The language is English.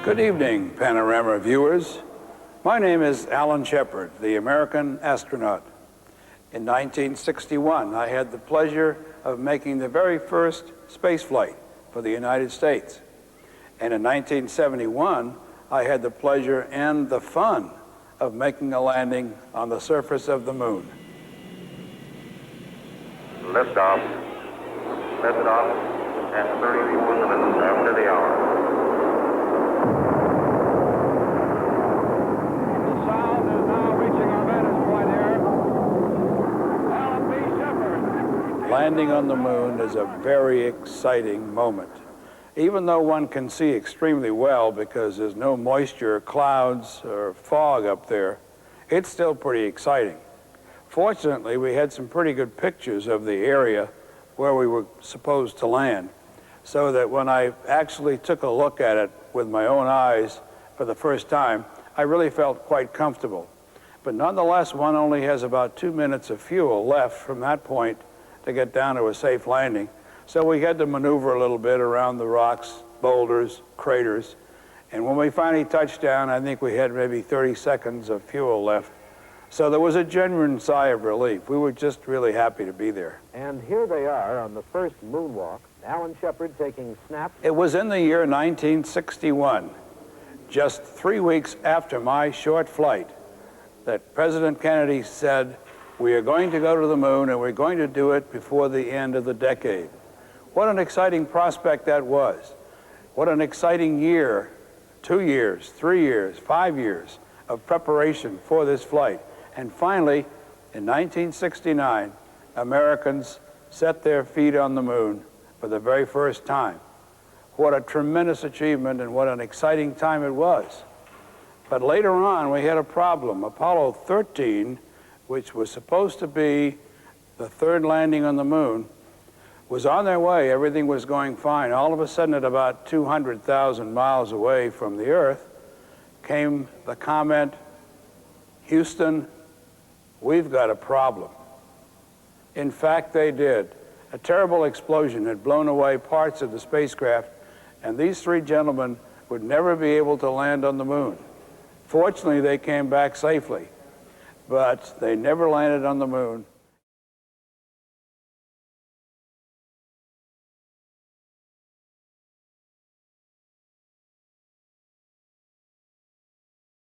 Good evening, Panorama viewers. My name is Alan Sheppard, the American astronaut. In 1961, I had the pleasure of making the very first space flight for the United States. And in 1971, I had the pleasure and the fun of making a landing on the surface of the moon. Liftoff. Liftoff at 34 minutes after the hour. The sound is now reaching our vantage point here. Alan B. Sheppard. Landing on the moon is a very exciting moment. Even though one can see extremely well because there's no moisture, clouds, or fog up there, it's still pretty exciting. Fortunately, we had some pretty good pictures of the area where we were supposed to land, so that when I actually took a look at it with my own eyes for the first time, I really felt quite comfortable. But nonetheless, one only has about 2 minutes of fuel left from that point to get down to a safe landing. So we had to maneuver a little bit around the rocks, boulders, craters. And when we finally touched down, I think we had maybe 30 seconds of fuel left. So there was a genuine sigh of relief. We were just really happy to be there. And here they are on the first moonwalk, Alan Sheppard taking snaps. It was in the year 1961, just 3 weeks after my short flight, that President Kennedy said, "We are going to go to the moon, and we're going to do it before the end of the decade." What an exciting prospect that was. What an exciting year, 2 years, 3 years, 5 years of preparation for this flight. And finally, in 1969, Americans set their feet on the moon for the very first time. What a tremendous achievement and what an exciting time it was. But later on, we had a problem. Apollo 13, which was supposed to be the third landing on the moon, was on their way. Everything was going fine. All of a sudden, at about 200,000 miles away from the Earth, came the comment, "Houston, we've got a problem." In fact, they did. A terrible explosion had blown away parts of the spacecraft, and these three gentlemen would never be able to land on the moon. Fortunately, they came back safely, but they never landed on the moon.